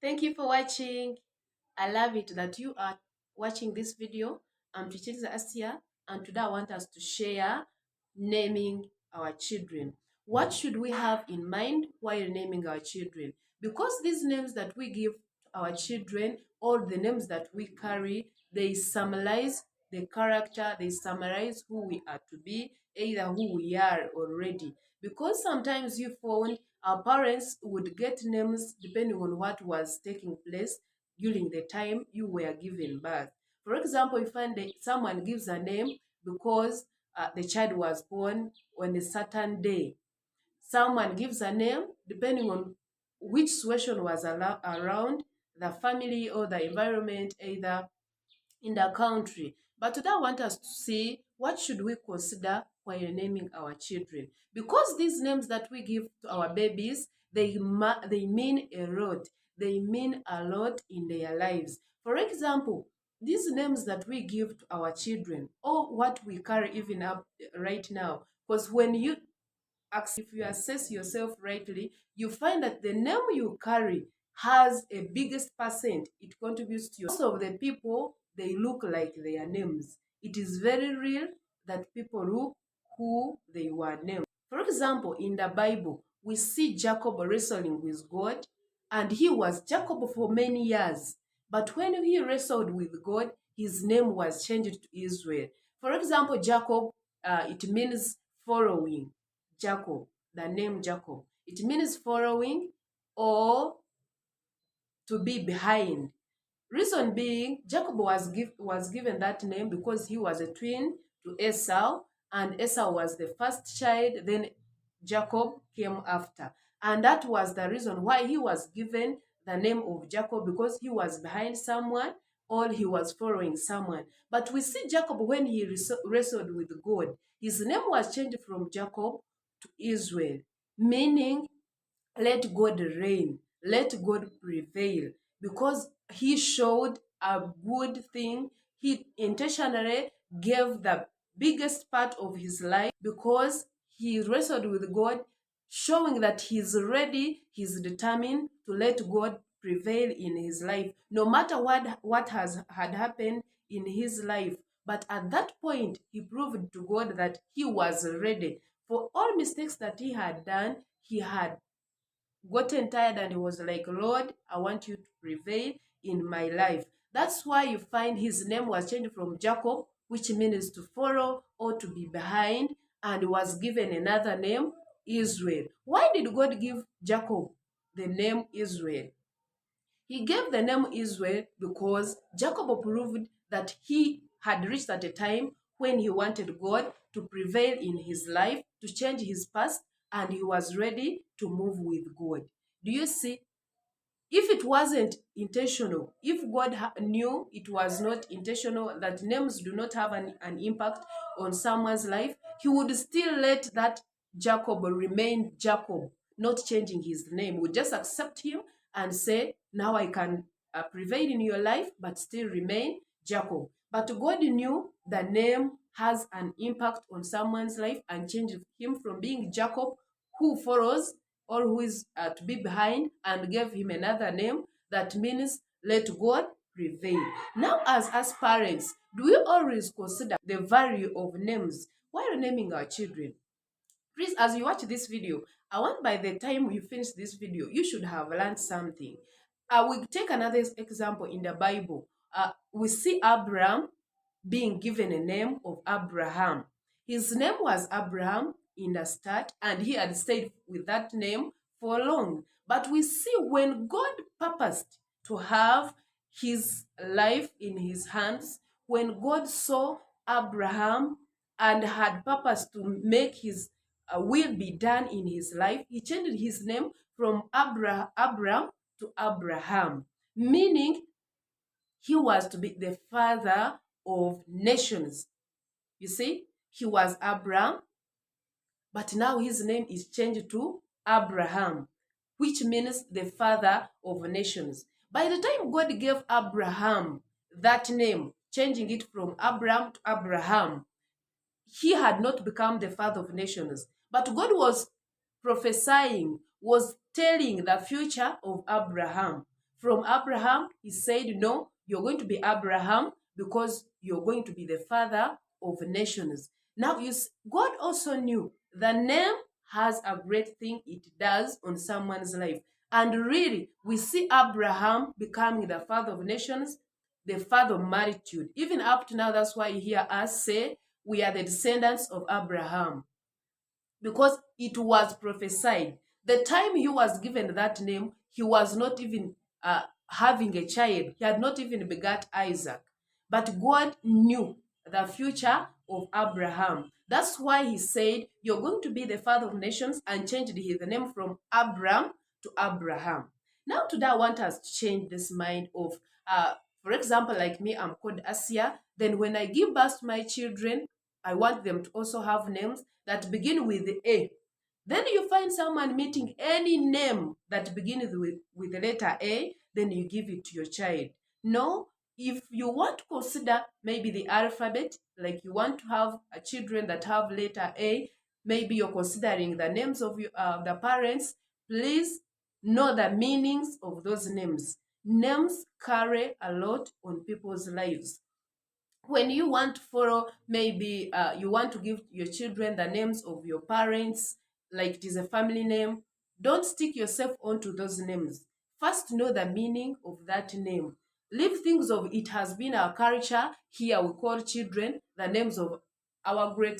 Thank you for watching. I love it that you are watching this video. I'm Chichiza Asia, and today I want us to share naming our children. What should we have in mind while naming our children? Because these names that we give to our children, or the names that we carry, they summarize the character, they summarize who we are to be, either who we are already. Because sometimes you found our parents would get names depending on what was taking place during the time you were given birth. For example, you find that someone gives a name because the child was born on a certain day. Someone gives a name depending on which situation was around the family or the environment, either in the country. But today I want us to see what should we consider while naming our children. Because these names that we give to our babies, they mean a lot. They mean a lot in their lives. For example, these names that we give to our children, or what we carry even up right now, because when you if you assess yourself rightly, you find that the name you carry has a biggest percent. It contributes to most of the people, they look like their names. It is very real that people look who they were named. For example, in the Bible, we see Jacob wrestling with God, and he was Jacob for many years. But when he wrestled with God, his name was changed to Israel. For example, Jacob, it means following. Jacob, the name Jacob. It means following or to be behind. Reason being, Jacob was given that name because he was a twin to Esau, and Esau was the first child, then Jacob came after. And that was the reason why he was given the name of Jacob, because he was behind someone or he was following someone. But we see Jacob when he wrestled with God, his name was changed from Jacob to Israel, meaning let God reign, let God prevail, because he showed a good thing. He intentionally gave the biggest part of his life because he wrestled with God, showing that he's ready, he's determined to let God prevail in his life, no matter what had happened in his life. But at that point, he proved to God that he was ready. For all mistakes that he had done, he had gotten tired and he was like, Lord, I want you to prevail in my life. That's why you find his name was changed from Jacob, which means to follow or to be behind, and was given another name, Israel. Why did God give Jacob the name Israel? He gave the name Israel because Jacob proved that he had reached at a time when he wanted God to prevail in his life, to change his past, and he was ready to move with God. Do you see? If it wasn't intentional, if God knew it was not intentional, that names do not have an impact on someone's life, he would still let that Jacob remain Jacob, not changing his name. Would just accept him and say, now I can prevail in your life, but still remain Jacob. But God knew the name has an impact on someone's life and changed him from being Jacob, who follows or who is to be behind, and gave him another name that means let God prevail. Now, as parents, do we always consider the value of names while naming our children? Please, as you watch this video, I want by the time you finish this video, you should have learned something. We take another example in the Bible. We see Abraham being given a name of Abraham. His name was Abraham in the start, and he had stayed with that name for long. But we see when God purposed to have his life in his hands, when God saw Abraham and had purpose to make his will be done in his life, he changed his name from Abram to Abraham, meaning he was to be the father of nations. You see, he was Abraham, but now his name is changed to Abraham, which means the father of nations. By the time God gave Abraham that name, changing it from Abraham to Abraham, he had not become the father of nations. But God was prophesying, was telling the future of Abraham. From Abraham, he said, no, you're going to be Abraham because you're going to be the father of nations. Now, God also knew the name has a great thing it does on someone's life. And really, we see Abraham becoming the father of nations, the father of multitude. Even up to now, that's why you hear us say we are the descendants of Abraham, because it was prophesied. The time he was given that name, he was not even having a child. He had not even begat Isaac. But God knew the future of Abraham. That's why he said, you're going to be the father of nations, and changed his name from Abram to Abraham. Now today I want us to change this mind of, for example, like me, I'm called Asia. Then when I give birth to my children, I want them to also have names that begin with the A. Then you find someone meeting any name that begins with the letter A, then you give it to your child. No, if you want to consider maybe the alphabet, like you want to have children that have letter A, maybe you're considering the names of the parents, please know the meanings of those names. Names carry a lot on people's lives. When you want to follow, maybe you want to give your children the names of your parents, like it is a family name, don't stick yourself onto those names. First, know the meaning of that name. Leave things of it has been our culture. Here we call children the names of our great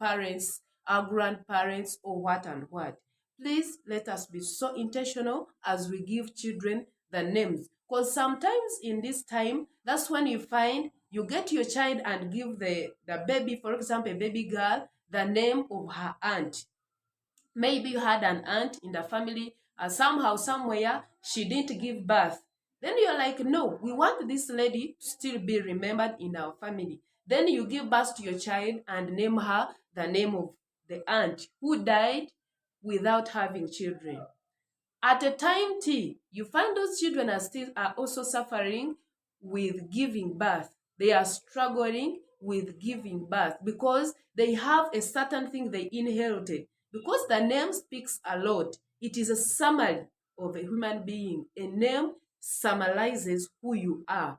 parents, our grandparents, or what and what. Please let us be so intentional as we give children the names, because sometimes in this time, that's when you find you get your child and give the baby, for example, a baby girl, the name of her aunt. Maybe you had an aunt in the family, somehow, somewhere, she didn't give birth. Then you're like, no, we want this lady to still be remembered in our family. Then you give birth to your child and name her the name of the aunt who died without having children. At a time T, you find those children are also suffering with giving birth. They are struggling with giving birth because they have a certain thing they inherited. Because the name speaks a lot. It is a summary of a human being. A name summarizes who you are.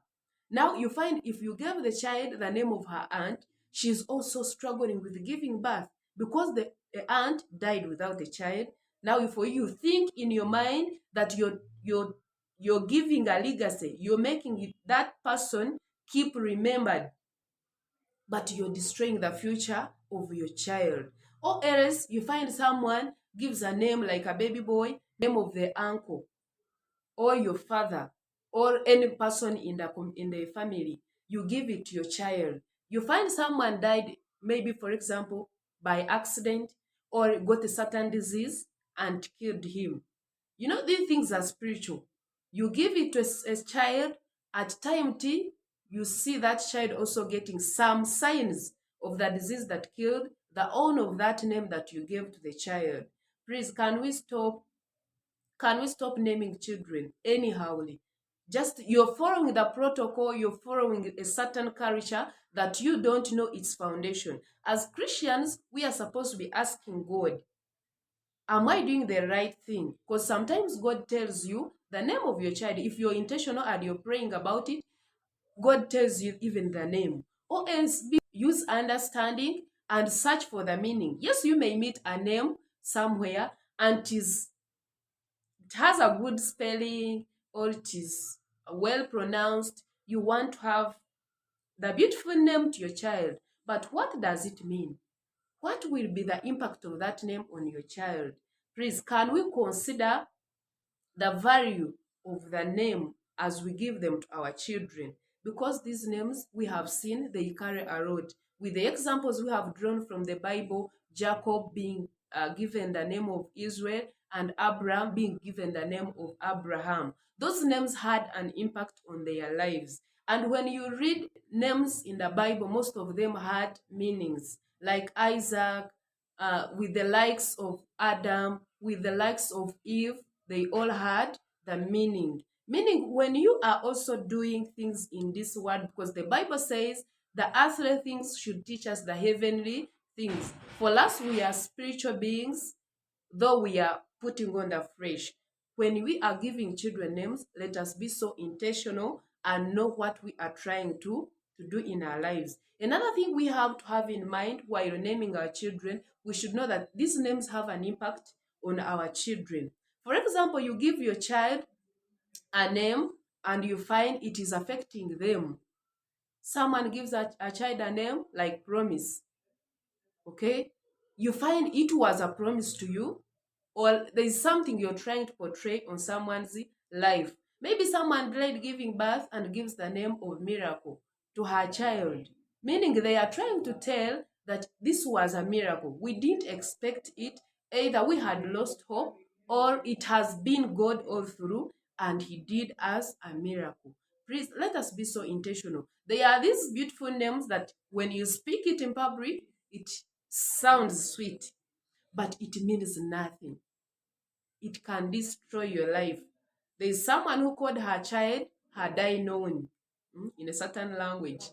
Now you find if you give the child the name of her aunt, she's also struggling with giving birth because the aunt died without the child. Now, for you think in your mind that you're giving a legacy, you're making that person keep remembered, but you're destroying the future of your child. Or else you find someone gives a name like a baby boy, name of the uncle, or your father, or any person in the family. You give it to your child. You find someone died, maybe for example by accident, or got a certain disease and killed him. You know, these things are spiritual. You give it to a child. At time T, you see that child also getting some signs of the disease that killed the owner of that name that you gave to the child. Please, can we stop naming children anyhowly? Just you're following the protocol, you're following a certain culture that you don't know its foundation. As Christians, we are supposed to be asking God, am I doing the right thing? Because sometimes God tells you the name of your child. If you're intentional and you're praying about it, God tells you even the name. Or else use understanding and search for the meaning. Yes, you may meet a name somewhere and it has a good spelling, or it is well pronounced. You want to have the beautiful name to your child. But what does it mean? What will be the impact of that name on your child? Please, can we consider the value of the name as we give them to our children? Because these names we have seen, they carry a lot. With the examples we have drawn from the Bible, Jacob being given the name of Israel, and Abraham being given the name of Abraham. Those names had an impact on their lives. And when you read names in the Bible, most of them had meanings, like Isaac, with the likes of Adam, with the likes of Eve, they all had the meaning. Meaning, when you are also doing things in this world, because the Bible says the earthly things should teach us the heavenly things. For us, we are spiritual beings, though we are putting on the flesh. when we are giving children names, let us be so intentional and know what we are trying to do in our lives. Another thing we have to have in mind while naming our children, we should know that these names have an impact on our children. For example, you give your child a name and you find it is affecting them. Someone gives a child a name like Promise, okay? You find it was a promise to you, or there is something you're trying to portray on someone's life. Maybe someone died giving birth and gives the name of Miracle to her child, meaning they are trying to tell that this was a miracle. We didn't expect it. Either we had lost hope or it has been God all through and He did us a miracle. Please let us be so intentional. There are these beautiful names that when you speak it in public, it sounds sweet, but it means nothing. It can destroy your life. There is someone who called her child Hadai known in a certain language,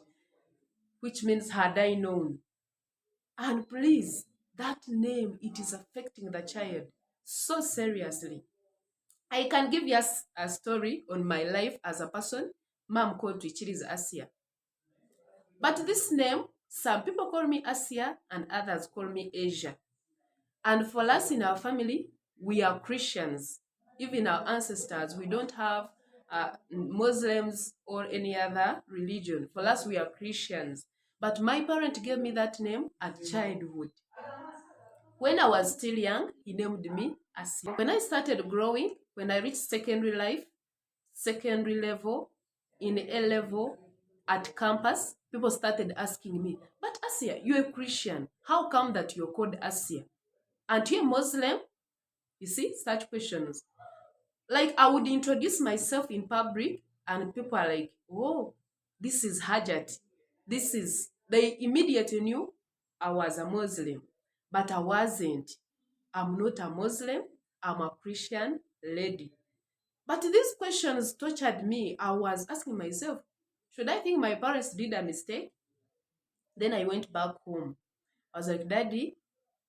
which means Hadai known. And please, that name, it is affecting the child so seriously. I can give you a story on my life as a person. Mom called Twichiri's Asia. But this name, some people call me Asia and others call me Asia. And for us in our family, we are Christians. Even our ancestors, we don't have Muslims or any other religion. For us, we are Christians. But my parent gave me that name at childhood. When I was still young, he named me Asia. When I started growing, when I reached secondary life, secondary level, in A level, at campus, people started asking me, but Asia, you're a Christian. How come that you're called Asia? Aren't you a Muslim? You see, such questions. Like I would introduce myself in public and people are like, oh, this is Hajat. They immediately knew I was a Muslim, but I wasn't. I'm not a Muslim, I'm a Christian lady. But these questions tortured me. I was asking myself, should I think my parents did a mistake? Then I went back home. I was like, Daddy,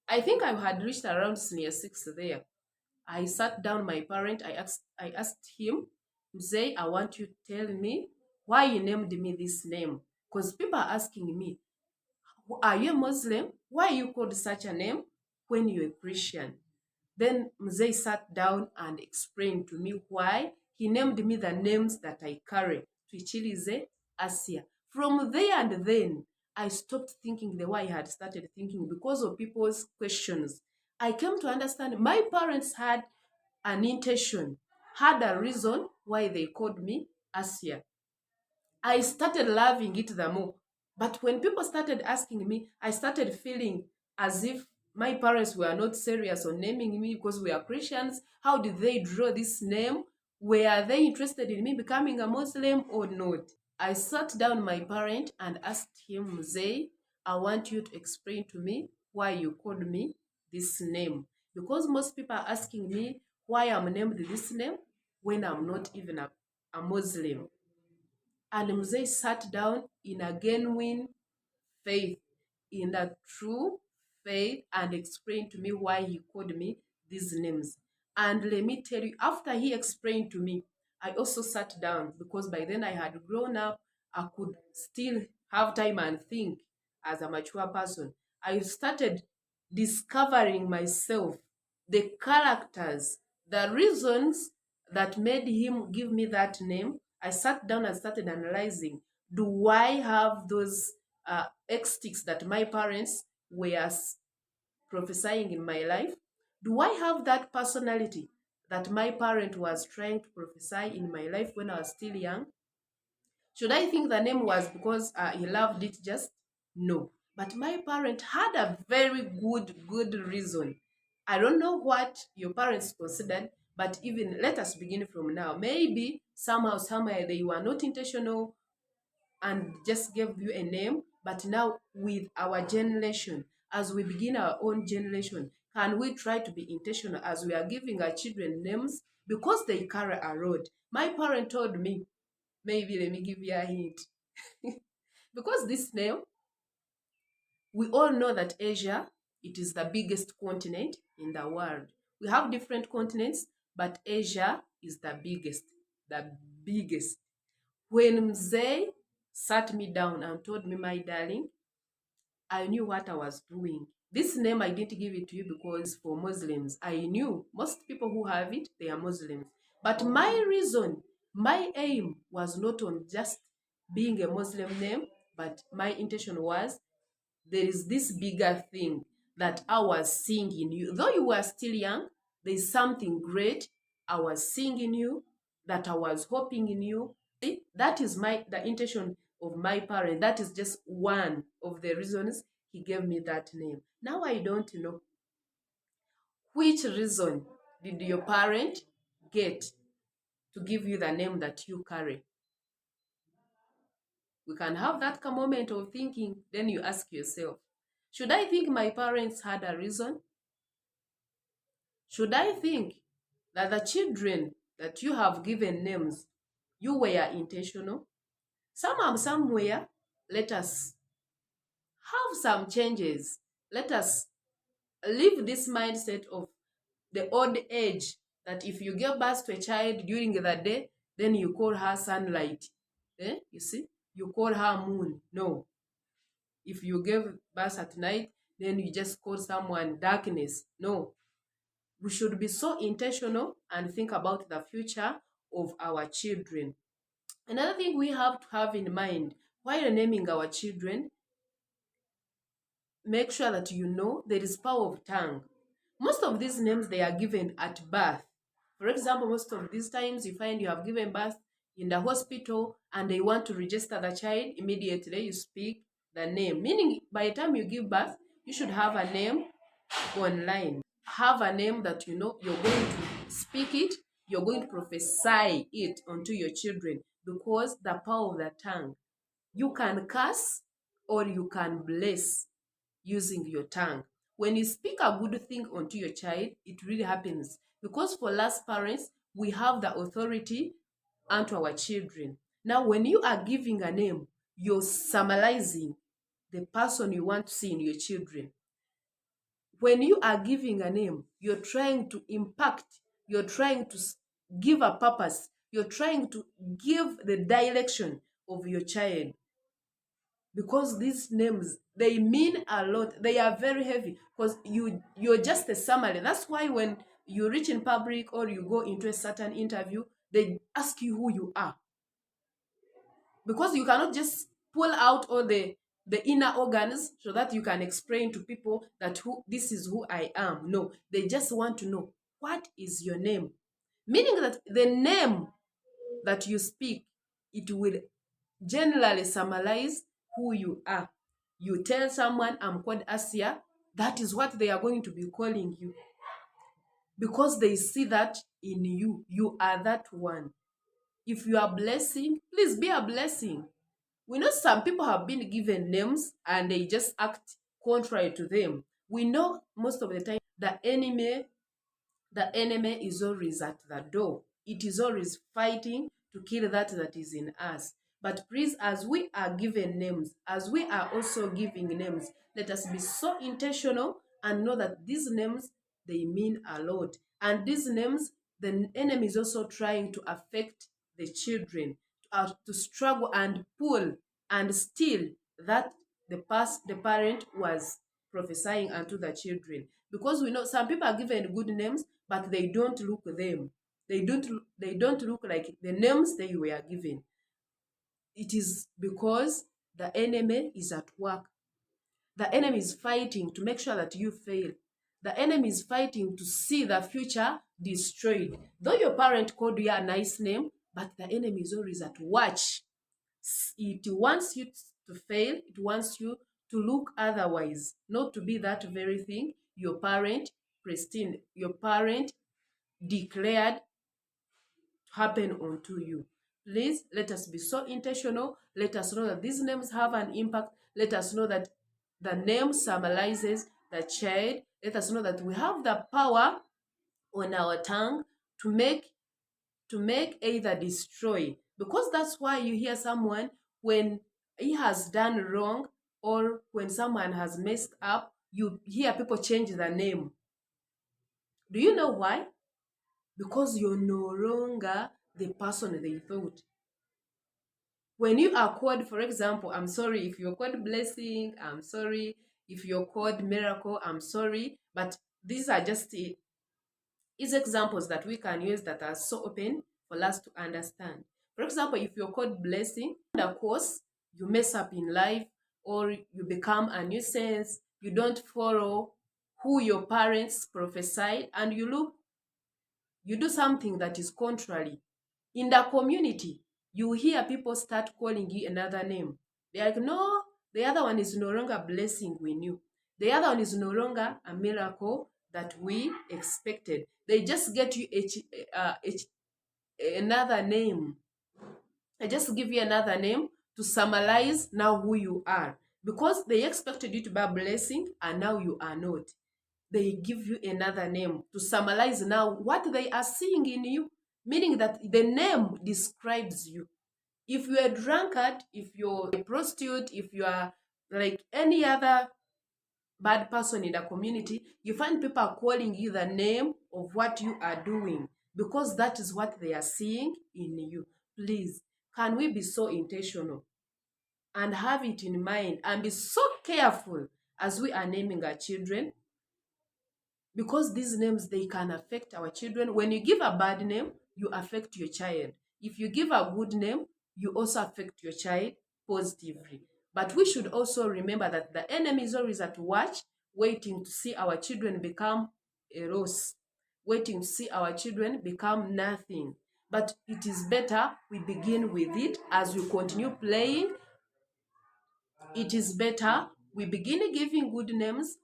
I think I had reached around senior six there. I sat down my parent. I asked him, Mzee, I want you to tell me why you named me this name. Because people are asking me, are you a Muslim? Why you called such a name when you're a Christian? Then Mzee sat down and explained to me why he named me the names that I carry. Twichilize, Asia. From there and then, I stopped thinking the way I had started thinking because of people's questions. I came to understand my parents had an intention, had a reason why they called me Asia. I started loving it the more. But when people started asking me, I started feeling as if my parents were not serious on naming me because we are Christians. How did they draw this name? Were they interested in me becoming a Muslim or not? I sat down my parent and asked him, Zay, I want you to explain to me why you called me this name. Because most people are asking me why I'm named this name when I'm not even a Muslim. And Mzee sat down in a genuine faith, in a true faith, and explained to me why he called me these names. And let me tell you, after he explained to me, I also sat down because by then I had grown up. I could still have time and think as a mature person. I started discovering myself, the characters, the reasons that made him give me that name. I sat down and started analyzing, do I have those extics that my parents were prophesying in my life? Do I have that personality that my parent was trying to prophesy in my life when I was still young? Should I think the name was because he loved it just? No. But my parent had a very good reason. I don't know what your parents considered, but even let us begin from now. Maybe somehow, somewhere they were not intentional and just gave you a name, but now with our generation, as we begin our own generation, can we try to be intentional as we are giving our children names because they carry a road? My parent told me, maybe let me give you a hint. Because this name, we all know that Asia, it is the biggest continent in the world. We have different continents, but Asia is the biggest. The biggest. When Mzee sat me down and told me, my darling, I knew what I was doing. This name, I didn't give it to you because for Muslims. I knew most people who have it, they are Muslims. But my reason, my aim was not on just being a Muslim name, but my intention was there is this bigger thing that I was seeing in you. Though you were still young, there's something great I was seeing in you, that I was hoping in you. See, that is the intention of my parent. That is just one of the reasons he gave me that name. Now I don't know which reason did your parent get to give you the name that you carry. We can have that moment of thinking, then you ask yourself, should I think my parents had a reason? Should I think that the children that you have given names, you were intentional? Somehow, somewhere, let us have some changes. Let us leave this mindset of the old age that if you give birth to a child during the day, then you call her sunlight. You see? You call her moon. No. If you give birth at night, then you just call someone darkness. No. We should be so intentional and think about the future of our children. Another thing we have to have in mind while naming our children, make sure that you know there is power of tongue. Most of these names, they are given at birth. For example, most of these times you find you have given birth in the hospital and they want to register the child, immediately you speak the name. Meaning by the time you give birth, you should have a name online. Have a name that you know you're going to speak it, you're going to prophesy it onto your children, because the power of the tongue. You can curse or you can bless using your tongue. When you speak a good thing onto your child, it really happens. Because for us parents, we have the authority unto our children. Now, when you are giving a name, you're summarizing the person you want to see in your children. When you are giving a name, you're trying to impact, you're trying to give a purpose, you're trying to give the direction of your child. Because these names, they mean a lot. They are very heavy because you're just a summary. That's why when you reach in public or you go into a certain interview, they ask you who you are. Because you cannot just pull out all the inner organs so that you can explain to people that this is who I am. No, they just want to know, what is your name? Meaning that the name that you speak, it will generally summarize who you are. You tell someone, I'm called Asia, that is what they are going to be calling you. Because they see that in you. You are that one. If you are blessing, please be a blessing. We know some people have been given names and they just act contrary to them. We know most of the time the enemy is always at the door. It is always fighting to kill that is in us. But please, as we are given names, as we are also giving names, let us be so intentional and know that these names, they mean a lot. And these names, the enemy is also trying to affect the children, to struggle and pull and steal that the parent was prophesying unto the children. Because we know some people are given good names, but they don't look them. They don't look like the names they were given. It is because the enemy is at work. The enemy is fighting to make sure that you fail. The enemy is fighting to see the future destroyed. Though your parent called you a nice name, but the enemy is always at watch. It wants you to fail. It wants you to look otherwise, not to be that very thing your parent pristine, your parent declared to happen unto you. Please, let us be so intentional. Let us know that these names have an impact. Let us know that the name symbolizes the child. Let us know that we have the power on our tongue to make either destroy. Because that's why you hear someone, when he has done wrong or when someone has messed up, you hear people change the name. Do you know why? because you're no longer the person they thought. When you are called, for example, I'm sorry if you're called blessing, I'm sorry if you're called miracle, I'm sorry, but these are just is examples that we can use that are so open for us to understand. For example, if you're called blessing, and of course, you mess up in life or you become a nuisance, you don't follow who your parents prophesied, and you do something that is contrary. In the community, you hear people start calling you another name. They're like, no, the other one is no longer a blessing we knew. The other one is no longer a miracle that we expected. They just get you another name. I just give you another name to summarize now who you are. Because they expected you to be a blessing and now you are not. They give you another name to summarize now what they are seeing in you, meaning that the name describes you. If you're a drunkard, if you're a prostitute, if you are like any other bad person in the community, you find people are calling you the name of what you are doing because that is what they are seeing in you. Please, can we be so intentional and have it in mind and be so careful as we are naming our children? Because these names, they can affect our children. When you give a bad name, you affect your child. If you give a good name, you also affect your child positively. But we should also remember that the enemy is always at watch, waiting to see our children become a loss, waiting to see our children become nothing. But it is better we begin with it as we continue playing. It is better we begin giving good names,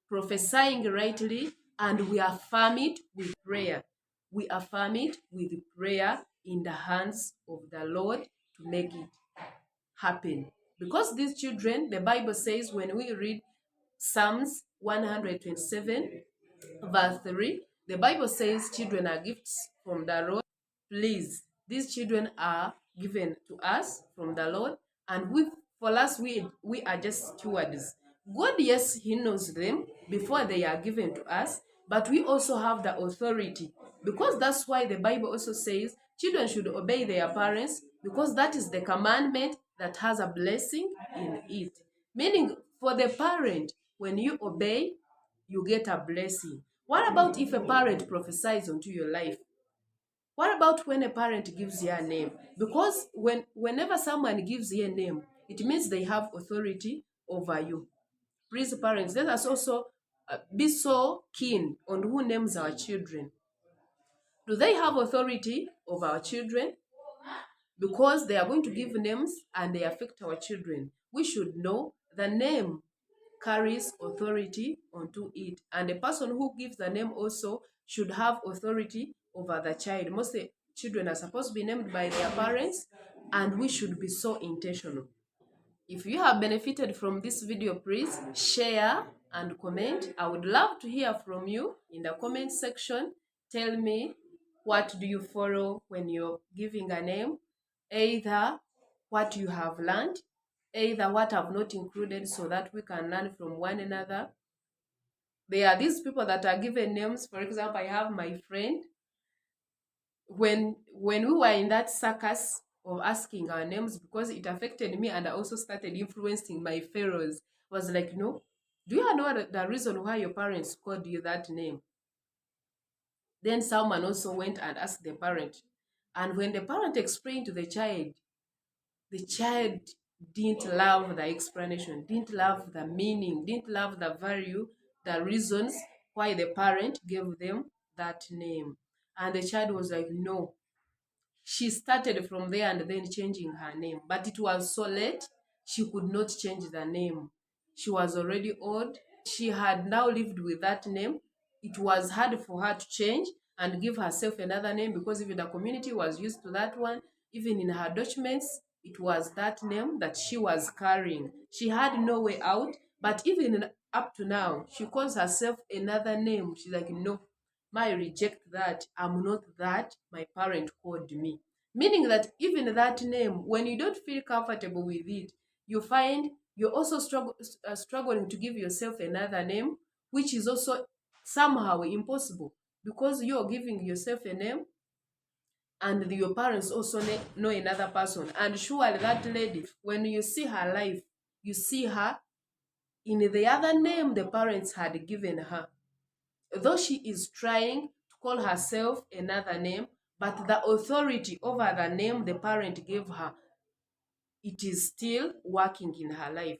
prophesying rightly, and we affirm it with prayer. We affirm it with prayer in the hands of the Lord to make it happen. Because these children, the Bible says, when we read Psalms 127, verse 3, the Bible says children are gifts from the Lord. Please, these children are given to us from the Lord, and for us, we are just stewards. God, yes, He knows them before they are given to us, but we also have the authority, because that's why the Bible also says children should obey their parents, because that is the commandment that has a blessing in it. Meaning, for the parent, when you obey, you get a blessing. What about if a parent prophesies onto your life? What about when a parent gives you a name? Because whenever someone gives you a name, it means they have authority over you. Please, parents, let us also be so keen on who names our children. Do they have authority over our children? Because they are going to give names and they affect our children. We should know the name carries authority onto it. And the person who gives the name also should have authority over the child. Most children are supposed to be named by their parents, and we should be so intentional. If you have benefited from this video, please share and comment. I would love to hear from you in the comment section. Tell me, what do you follow when you're giving a name? Either what you have learned, either what I've not included, so that we can learn from one another. There are these people that are given names. For example, I have my friend. When we were in that circus of asking our names, because it affected me and I also started influencing my fellows, was like, no, do you know the reason why your parents called you that name? Then someone also went and asked the parent. And when the parent explained to the child didn't love the explanation, didn't love the meaning, didn't love the value, the reasons why the parent gave them that name. And the child was like, no. She started from there and then changing her name. But it was so late, she could not change the name. She was already old. She had now lived with that name. It was hard for her to change and give herself another name, because even the community was used to that one. Even in her documents, it was that name that she was carrying. She had no way out, but even up to now, she calls herself another name. She's like, no, I reject that. I'm not that my parent called me. Meaning that even that name, when you don't feel comfortable with it, you find you're also struggling to give yourself another name, which is also somehow impossible. because you're giving yourself a name and your parents also know another person. And surely that lady, when you see her life, you see her in the other name the parents had given her. Though she is trying to call herself another name, but the authority over the name the parent gave her, it is still working in her life.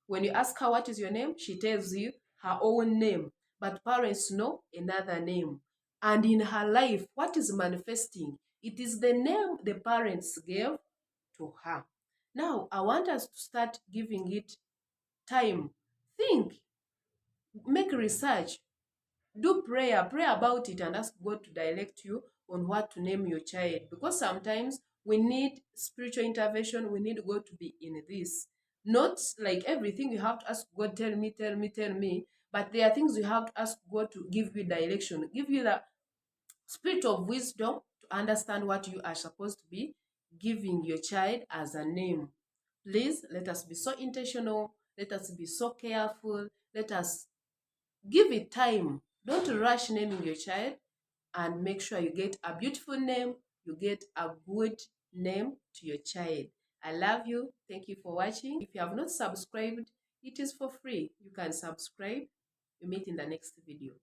When you ask her what is your name, she tells you her own name, but parents know another name. And in her life, what is manifesting? It is the name the parents gave to her. Now, I want us to start giving it time. Think, make research, do prayer, pray about it, and ask God to direct you on what to name your child. Because sometimes we need spiritual intervention, we need God to be in this. Not like everything you have to ask God, tell me, tell me, tell me. But there are things you have to ask God to give you direction, give you the spirit of wisdom to understand what you are supposed to be giving your child as a name. Please let us be so intentional, let us be so careful, let us give it time. Don't rush naming your child, and make sure you get a beautiful name, you get a good name to your child. I love you. Thank you for watching. If you have not subscribed, it is for free. You can subscribe. We meet in the next video.